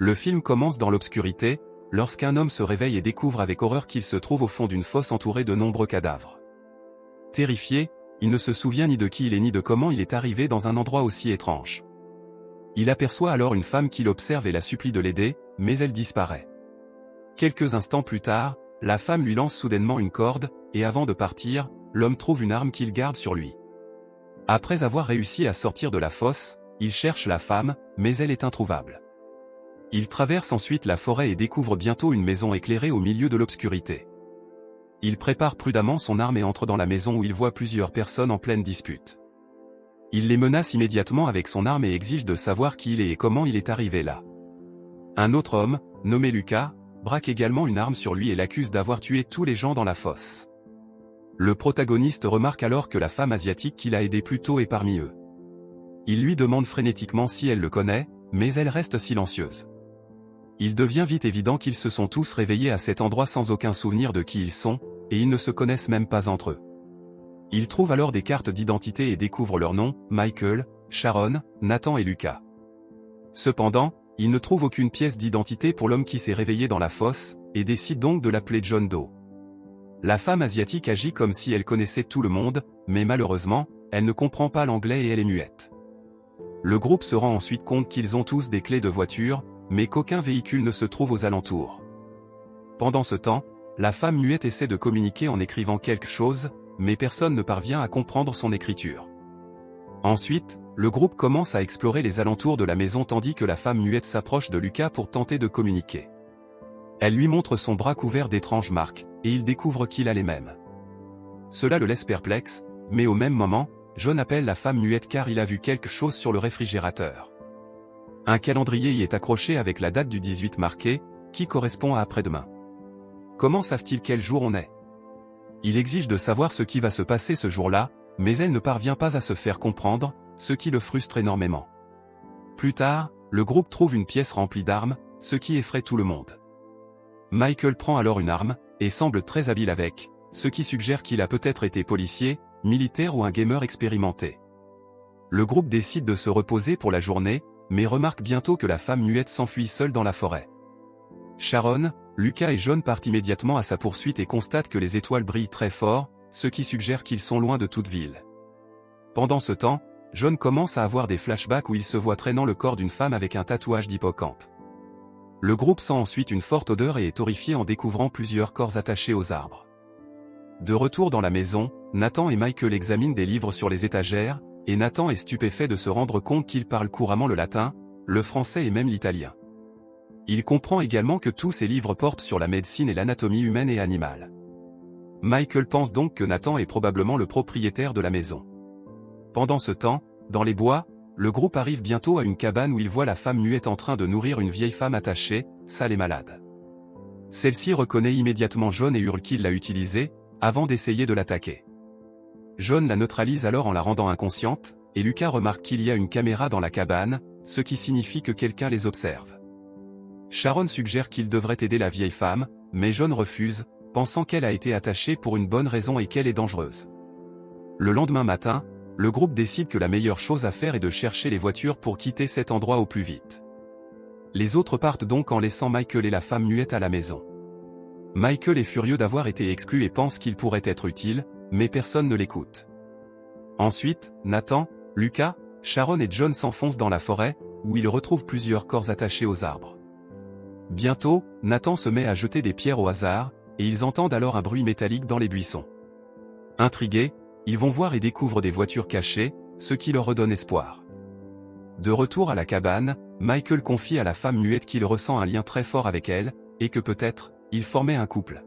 Le film commence dans l'obscurité, lorsqu'un homme se réveille et découvre avec horreur qu'il se trouve au fond d'une fosse entourée de nombreux cadavres. Terrifié, il ne se souvient ni de qui il est ni de comment il est arrivé dans un endroit aussi étrange. Il aperçoit alors une femme qui l'observe et la supplie de l'aider, mais elle disparaît. Quelques instants plus tard, la femme lui lance soudainement une corde, et avant de partir, l'homme trouve une arme qu'il garde sur lui. Après avoir réussi à sortir de la fosse, il cherche la femme, mais elle est introuvable. Il traverse ensuite la forêt et découvre bientôt une maison éclairée au milieu de l'obscurité. Il prépare prudemment son arme et entre dans la maison où il voit plusieurs personnes en pleine dispute. Il les menace immédiatement avec son arme et exige de savoir qui il est et comment il est arrivé là. Un autre homme, nommé Lucas, braque également une arme sur lui et l'accuse d'avoir tué tous les gens dans la fosse. Le protagoniste remarque alors que la femme asiatique qu'il a aidée plus tôt est parmi eux. Il lui demande frénétiquement si elle le connaît, mais elle reste silencieuse. Il devient vite évident qu'ils se sont tous réveillés à cet endroit sans aucun souvenir de qui ils sont, et ils ne se connaissent même pas entre eux. Il trouve alors des cartes d'identité et découvre leurs noms, Michael, Sharon, Nathan et Lucas. Cependant, il ne trouve aucune pièce d'identité pour l'homme qui s'est réveillé dans la fosse, et décide donc de l'appeler John Doe. La femme asiatique agit comme si elle connaissait tout le monde, mais malheureusement, elle ne comprend pas l'anglais et elle est muette. Le groupe se rend ensuite compte qu'ils ont tous des clés de voiture, mais qu'aucun véhicule ne se trouve aux alentours. Pendant ce temps, la femme muette essaie de communiquer en écrivant quelque chose, mais personne ne parvient à comprendre son écriture. Ensuite, le groupe commence à explorer les alentours de la maison tandis que la femme muette s'approche de Lucas pour tenter de communiquer. Elle lui montre son bras couvert d'étranges marques, et il découvre qu'il a les mêmes. Cela le laisse perplexe, mais au même moment, John appelle la femme muette car il a vu quelque chose sur le réfrigérateur. Un calendrier y est accroché avec la date du 18 marquée, qui correspond à après-demain. Comment savent-ils quel jour on est? Il exige de savoir ce qui va se passer ce jour-là, mais elle ne parvient pas à se faire comprendre, ce qui le frustre énormément. Plus tard, le groupe trouve une pièce remplie d'armes, ce qui effraie tout le monde. Michael prend alors une arme, et semble très habile avec, ce qui suggère qu'il a peut-être été policier, militaire ou un gamer expérimenté. Le groupe décide de se reposer pour la journée, mais remarque bientôt que la femme muette s'enfuit seule dans la forêt. Sharon, Lucas et John partent immédiatement à sa poursuite et constatent que les étoiles brillent très fort, ce qui suggère qu'ils sont loin de toute ville. Pendant ce temps, John commence à avoir des flashbacks où il se voit traînant le corps d'une femme avec un tatouage d'hippocampe. Le groupe sent ensuite une forte odeur et est horrifié en découvrant plusieurs corps attachés aux arbres. De retour dans la maison, Nathan et Michael examinent des livres sur les étagères, et Nathan est stupéfait de se rendre compte qu'il parle couramment le latin, le français et même l'italien. Il comprend également que tous ces livres portent sur la médecine et l'anatomie humaine et animale. Michael pense donc que Nathan est probablement le propriétaire de la maison. Pendant ce temps, dans les bois, le groupe arrive bientôt à une cabane où il voit la femme muette en train de nourrir une vieille femme attachée, sale et malade. Celle-ci reconnaît immédiatement John et hurle qu'il l'a utilisée, avant d'essayer de l'attaquer. John la neutralise alors en la rendant inconsciente, et Lucas remarque qu'il y a une caméra dans la cabane, ce qui signifie que quelqu'un les observe. Sharon suggère qu'il devrait aider la vieille femme, mais John refuse, pensant qu'elle a été attachée pour une bonne raison et qu'elle est dangereuse. Le lendemain matin, le groupe décide que la meilleure chose à faire est de chercher les voitures pour quitter cet endroit au plus vite. Les autres partent donc en laissant Michael et la femme muette à la maison. Michael est furieux d'avoir été exclu et pense qu'il pourrait être utile, mais personne ne l'écoute. Ensuite, Nathan, Lucas, Sharon et John s'enfoncent dans la forêt, où ils retrouvent plusieurs corps attachés aux arbres. Bientôt, Nathan se met à jeter des pierres au hasard, et ils entendent alors un bruit métallique dans les buissons. Intrigués, ils vont voir et découvrent des voitures cachées, ce qui leur redonne espoir. De retour à la cabane, Michael confie à la femme muette qu'il ressent un lien très fort avec elle, et que peut-être, ils formaient un couple.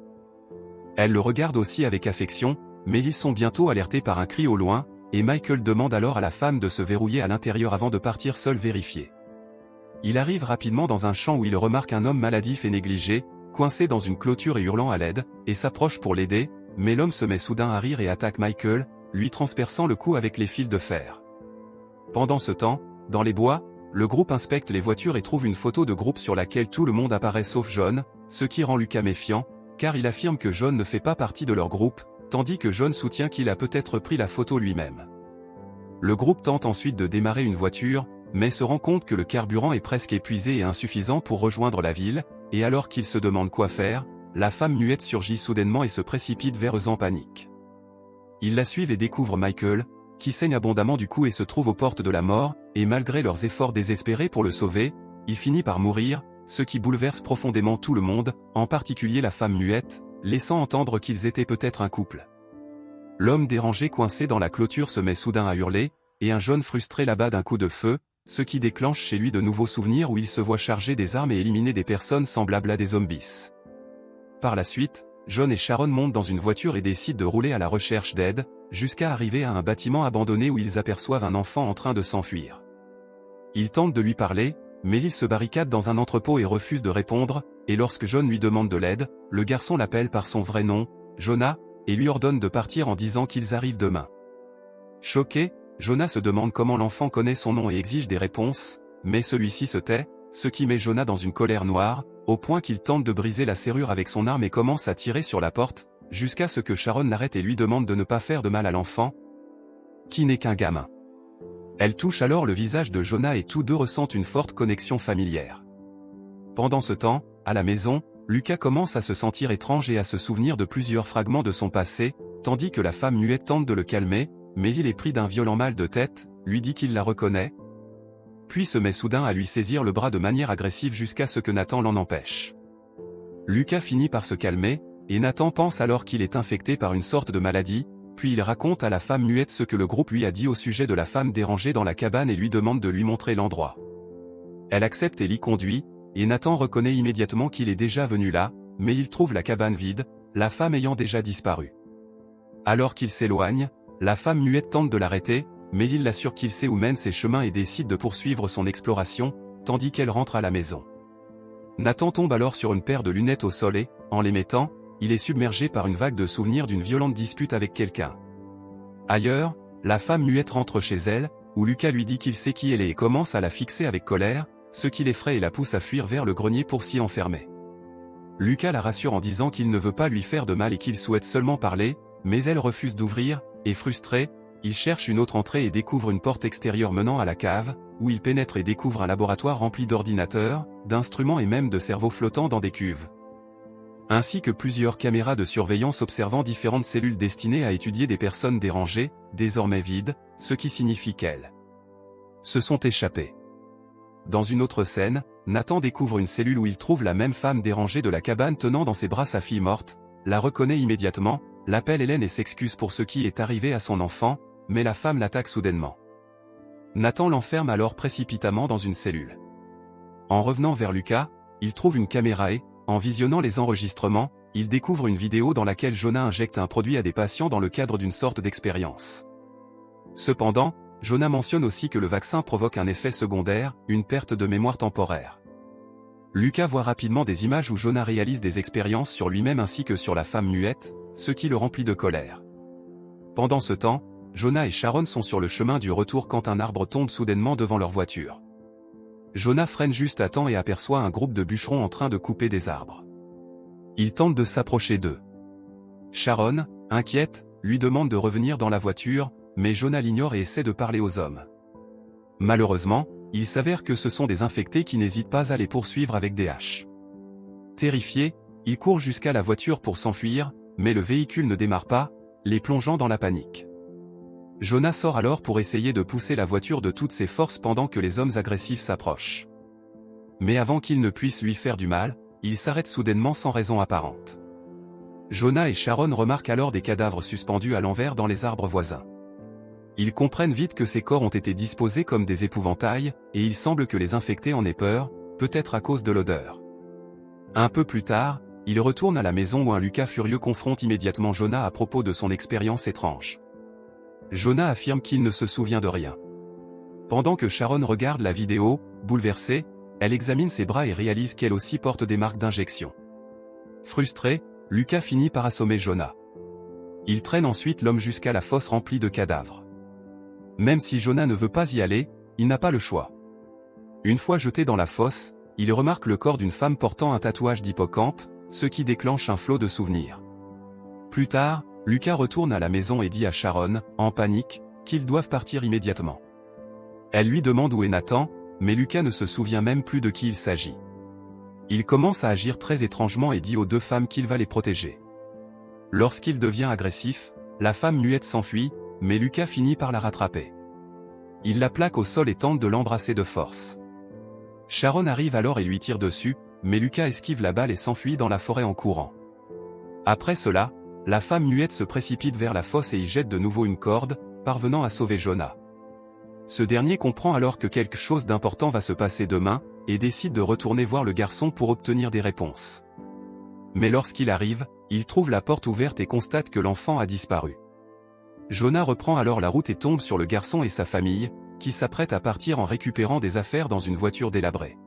Elle le regarde aussi avec affection, mais ils sont bientôt alertés par un cri au loin, et Michael demande alors à la femme de se verrouiller à l'intérieur avant de partir seul vérifier. Il arrive rapidement dans un champ où il remarque un homme maladif et négligé, coincé dans une clôture et hurlant à l'aide, et s'approche pour l'aider, mais l'homme se met soudain à rire et attaque Michael, lui transperçant le cou avec les fils de fer. Pendant ce temps, dans les bois, le groupe inspecte les voitures et trouve une photo de groupe sur laquelle tout le monde apparaît sauf John, ce qui rend Lucas méfiant, car il affirme que John ne fait pas partie de leur groupe, tandis que John soutient qu'il a peut-être pris la photo lui-même. Le groupe tente ensuite de démarrer une voiture, mais se rend compte que le carburant est presque épuisé et insuffisant pour rejoindre la ville, et alors qu'il se demande quoi faire, la femme muette surgit soudainement et se précipite vers eux en panique. Ils la suivent et découvrent Michael, qui saigne abondamment du cou et se trouve aux portes de la mort, et malgré leurs efforts désespérés pour le sauver, il finit par mourir, ce qui bouleverse profondément tout le monde, en particulier la femme muette, laissant entendre qu'ils étaient peut-être un couple. L'homme dérangé coincé dans la clôture se met soudain à hurler, et un jeune frustré l'abat d'un coup de feu, ce qui déclenche chez lui de nouveaux souvenirs où il se voit charger des armes et éliminer des personnes semblables à des zombies. Par la suite, John et Sharon montent dans une voiture et décident de rouler à la recherche d'aide, jusqu'à arriver à un bâtiment abandonné où ils aperçoivent un enfant en train de s'enfuir. Ils tentent de lui parler, mais il se barricade dans un entrepôt et refuse de répondre, et lorsque John lui demande de l'aide, le garçon l'appelle par son vrai nom, Jonah, et lui ordonne de partir en disant qu'ils arrivent demain. Choqué, Jonah se demande comment l'enfant connaît son nom et exige des réponses, mais celui-ci se tait, ce qui met Jonah dans une colère noire, au point qu'il tente de briser la serrure avec son arme et commence à tirer sur la porte, jusqu'à ce que Sharon l'arrête et lui demande de ne pas faire de mal à l'enfant, qui n'est qu'un gamin. Elle touche alors le visage de Jonah et tous deux ressentent une forte connexion familière. Pendant ce temps, à la maison, Lucas commence à se sentir étrange et à se souvenir de plusieurs fragments de son passé, tandis que la femme muette tente de le calmer, mais il est pris d'un violent mal de tête, lui dit qu'il la reconnaît, puis se met soudain à lui saisir le bras de manière agressive jusqu'à ce que Nathan l'en empêche. Lucas finit par se calmer, et Nathan pense alors qu'il est infecté par une sorte de maladie, puis il raconte à la femme muette ce que le groupe lui a dit au sujet de la femme dérangée dans la cabane et lui demande de lui montrer l'endroit. Elle accepte et l'y conduit, et Nathan reconnaît immédiatement qu'il est déjà venu là, mais il trouve la cabane vide, la femme ayant déjà disparu. Alors qu'il s'éloigne, la femme muette tente de l'arrêter, mais il l'assure qu'il sait où mènent ses chemins et décide de poursuivre son exploration, tandis qu'elle rentre à la maison. Nathan tombe alors sur une paire de lunettes au sol et, en les mettant, il est submergé par une vague de souvenirs d'une violente dispute avec quelqu'un. Ailleurs, la femme muette rentre chez elle, où Lucas lui dit qu'il sait qui elle est et commence à la fixer avec colère, ce qui l'effraie et la pousse à fuir vers le grenier pour s'y enfermer. Lucas la rassure en disant qu'il ne veut pas lui faire de mal et qu'il souhaite seulement parler, mais elle refuse d'ouvrir, et frustré, il cherche une autre entrée et découvre une porte extérieure menant à la cave, où il pénètre et découvre un laboratoire rempli d'ordinateurs, d'instruments et même de cerveaux flottants dans des cuves. Ainsi que plusieurs caméras de surveillance observant différentes cellules destinées à étudier des personnes dérangées, désormais vides, ce qui signifie qu'elles se sont échappées. Dans une autre scène, Nathan découvre une cellule où il trouve la même femme dérangée de la cabane tenant dans ses bras sa fille morte, la reconnaît immédiatement, l'appelle Hélène et s'excuse pour ce qui est arrivé à son enfant, mais la femme l'attaque soudainement. Nathan l'enferme alors précipitamment dans une cellule. En revenant vers Lucas, il trouve une caméra et, en visionnant les enregistrements, il découvre une vidéo dans laquelle Jonah injecte un produit à des patients dans le cadre d'une sorte d'expérience. Cependant, Jonah mentionne aussi que le vaccin provoque un effet secondaire, une perte de mémoire temporaire. Lucas voit rapidement des images où Jonah réalise des expériences sur lui-même ainsi que sur la femme muette, ce qui le remplit de colère. Pendant ce temps, Jonah et Sharon sont sur le chemin du retour quand un arbre tombe soudainement devant leur voiture. Jonah freine juste à temps et aperçoit un groupe de bûcherons en train de couper des arbres. Il tente de s'approcher d'eux. Sharon, inquiète, lui demande de revenir dans la voiture, mais Jonah l'ignore et essaie de parler aux hommes. Malheureusement, il s'avère que ce sont des infectés qui n'hésitent pas à les poursuivre avec des haches. Terrifié, il court jusqu'à la voiture pour s'enfuir, mais le véhicule ne démarre pas, les plongeant dans la panique. Jonah sort alors pour essayer de pousser la voiture de toutes ses forces pendant que les hommes agressifs s'approchent. Mais avant qu'ils ne puissent lui faire du mal, il s'arrête soudainement sans raison apparente. Jonah et Sharon remarquent alors des cadavres suspendus à l'envers dans les arbres voisins. Ils comprennent vite que ces corps ont été disposés comme des épouvantails, et il semble que les infectés en aient peur, peut-être à cause de l'odeur. Un peu plus tard, ils retournent à la maison où un Lucas furieux confronte immédiatement Jonah à propos de son expérience étrange. Jonah affirme qu'il ne se souvient de rien. Pendant que Sharon regarde la vidéo, bouleversée, elle examine ses bras et réalise qu'elle aussi porte des marques d'injection. Frustré, Lucas finit par assommer Jonah. Il traîne ensuite l'homme jusqu'à la fosse remplie de cadavres. Même si Jonah ne veut pas y aller, il n'a pas le choix. Une fois jeté dans la fosse, il remarque le corps d'une femme portant un tatouage d'hippocampe, ce qui déclenche un flot de souvenirs. Plus tard, Lucas retourne à la maison et dit à Sharon, en panique, qu'ils doivent partir immédiatement. Elle lui demande où est Nathan, mais Lucas ne se souvient même plus de qui il s'agit. Il commence à agir très étrangement et dit aux deux femmes qu'il va les protéger. Lorsqu'il devient agressif, la femme muette s'enfuit, mais Lucas finit par la rattraper. Il la plaque au sol et tente de l'embrasser de force. Sharon arrive alors et lui tire dessus, mais Lucas esquive la balle et s'enfuit dans la forêt en courant. Après cela, la femme muette se précipite vers la fosse et y jette de nouveau une corde, parvenant à sauver Jonah. Ce dernier comprend alors que quelque chose d'important va se passer demain, et décide de retourner voir le garçon pour obtenir des réponses. Mais lorsqu'il arrive, il trouve la porte ouverte et constate que l'enfant a disparu. Jonah reprend alors la route et tombe sur le garçon et sa famille, qui s'apprêtent à partir en récupérant des affaires dans une voiture délabrée.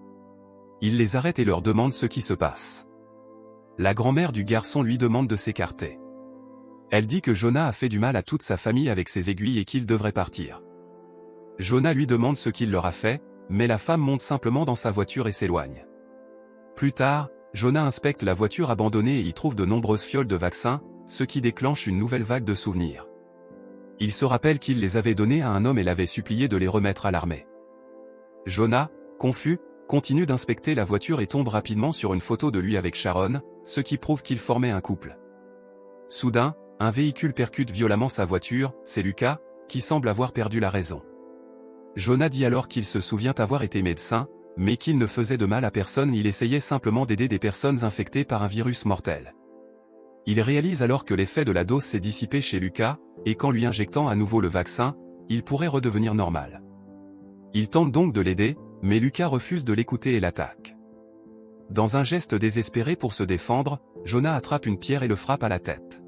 Il les arrête et leur demande ce qui se passe. La grand-mère du garçon lui demande de s'écarter. Elle dit que Jonah a fait du mal à toute sa famille avec ses aiguilles et qu'il devrait partir. Jonah lui demande ce qu'il leur a fait, mais la femme monte simplement dans sa voiture et s'éloigne. Plus tard, Jonah inspecte la voiture abandonnée et y trouve de nombreuses fioles de vaccins, ce qui déclenche une nouvelle vague de souvenirs. Il se rappelle qu'il les avait donnés à un homme et l'avait supplié de les remettre à l'armée. Jonah, confus, continue d'inspecter la voiture et tombe rapidement sur une photo de lui avec Sharon, ce qui prouve qu'ils formaient un couple. Soudain, un véhicule percute violemment sa voiture, c'est Lucas, qui semble avoir perdu la raison. Jonah dit alors qu'il se souvient avoir été médecin, mais qu'il ne faisait de mal à personne, il essayait simplement d'aider des personnes infectées par un virus mortel. Il réalise alors que l'effet de la dose s'est dissipé chez Lucas, et qu'en lui injectant à nouveau le vaccin, il pourrait redevenir normal. Il tente donc de l'aider, mais Lucas refuse de l'écouter et l'attaque. Dans un geste désespéré pour se défendre, Jonah attrape une pierre et le frappe à la tête.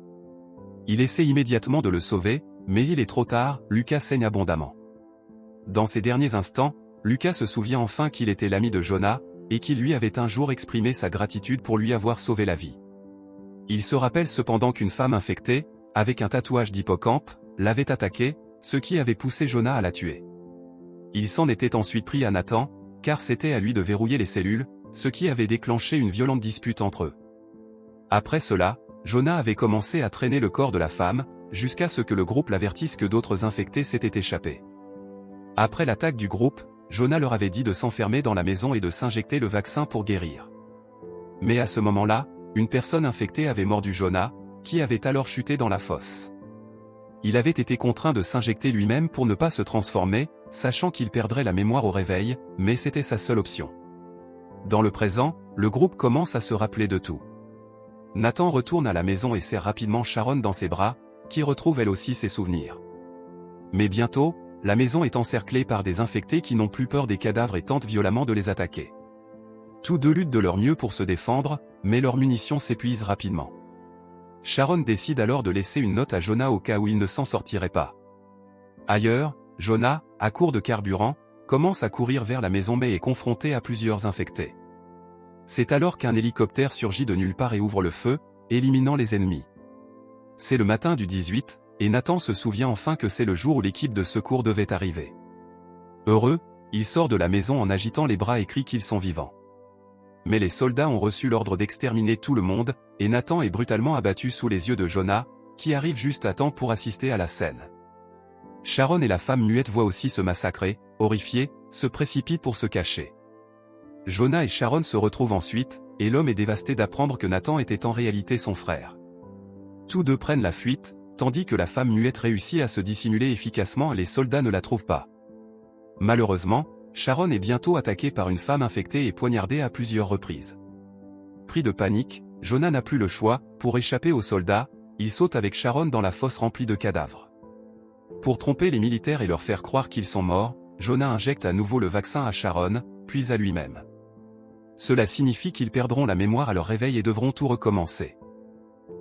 Il essaie immédiatement de le sauver, mais il est trop tard, Lucas saigne abondamment. Dans ces derniers instants, Lucas se souvient enfin qu'il était l'ami de Jonah, et qu'il lui avait un jour exprimé sa gratitude pour lui avoir sauvé la vie. Il se rappelle cependant qu'une femme infectée, avec un tatouage d'hippocampe, l'avait attaqué, ce qui avait poussé Jonah à la tuer. Il s'en était ensuite pris à Nathan, car c'était à lui de verrouiller les cellules, ce qui avait déclenché une violente dispute entre eux. Après cela, Jonah avait commencé à traîner le corps de la femme, jusqu'à ce que le groupe l'avertisse que d'autres infectés s'étaient échappés. Après l'attaque du groupe, Jonah leur avait dit de s'enfermer dans la maison et de s'injecter le vaccin pour guérir. Mais à ce moment-là, une personne infectée avait mordu Jonah, qui avait alors chuté dans la fosse. Il avait été contraint de s'injecter lui-même pour ne pas se transformer, sachant qu'il perdrait la mémoire au réveil, mais c'était sa seule option. Dans le présent, le groupe commence à se rappeler de tout. Nathan retourne à la maison et serre rapidement Sharon dans ses bras, qui retrouve elle aussi ses souvenirs. Mais bientôt, la maison est encerclée par des infectés qui n'ont plus peur des cadavres et tentent violemment de les attaquer. Tous deux luttent de leur mieux pour se défendre, mais leurs munitions s'épuisent rapidement. Sharon décide alors de laisser une note à Jonah au cas où il ne s'en sortirait pas. Ailleurs, Jonah, à court de carburant, commence à courir vers la maison mais est confronté à plusieurs infectés. C'est alors qu'un hélicoptère surgit de nulle part et ouvre le feu, éliminant les ennemis. C'est le matin du 18, et Nathan se souvient enfin que c'est le jour où l'équipe de secours devait arriver. Heureux, il sort de la maison en agitant les bras et crie qu'ils sont vivants. Mais les soldats ont reçu l'ordre d'exterminer tout le monde, et Nathan est brutalement abattu sous les yeux de Jonah, qui arrive juste à temps pour assister à la scène. Sharon et la femme muette voient aussi ce massacre et, horrifiés, se précipitent pour se cacher. Jonah et Sharon se retrouvent ensuite, et l'homme est dévasté d'apprendre que Nathan était en réalité son frère. Tous deux prennent la fuite, tandis que la femme muette réussit à se dissimuler efficacement et les soldats ne la trouvent pas. Malheureusement, Sharon est bientôt attaquée par une femme infectée et poignardée à plusieurs reprises. Pris de panique, Jonah n'a plus le choix, pour échapper aux soldats, il saute avec Sharon dans la fosse remplie de cadavres. Pour tromper les militaires et leur faire croire qu'ils sont morts, Jonah injecte à nouveau le vaccin à Sharon, puis à lui-même. Cela signifie qu'ils perdront la mémoire à leur réveil et devront tout recommencer.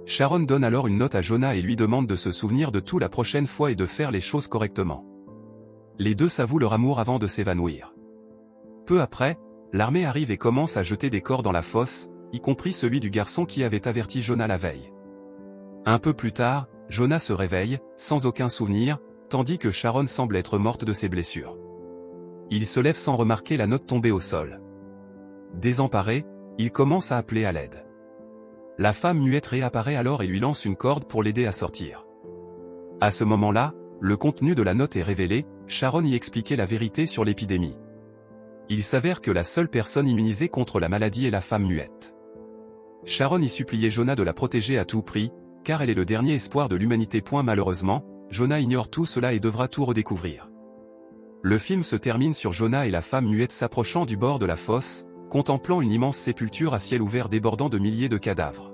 Sharon donne alors une note à Jonah et lui demande de se souvenir de tout la prochaine fois et de faire les choses correctement. Les deux s'avouent leur amour avant de s'évanouir. Peu après, l'armée arrive et commence à jeter des corps dans la fosse, y compris celui du garçon qui avait averti Jonah la veille. Un peu plus tard, Jonah se réveille, sans aucun souvenir, tandis que Sharon semble être morte de ses blessures. Il se lève sans remarquer la note tombée au sol. Désemparé, il commence à appeler à l'aide. La femme muette réapparaît alors et lui lance une corde pour l'aider à sortir. À ce moment-là, le contenu de la note est révélé, Sharon y expliquait la vérité sur l'épidémie. Il s'avère que la seule personne immunisée contre la maladie est la femme muette. Sharon y suppliait Jonah de la protéger à tout prix, car elle est le dernier espoir de l'humanité. Malheureusement, Jonah ignore tout cela et devra tout redécouvrir. Le film se termine sur Jonah et la femme muette s'approchant du bord de la fosse, contemplant une immense sépulture à ciel ouvert débordant de milliers de cadavres.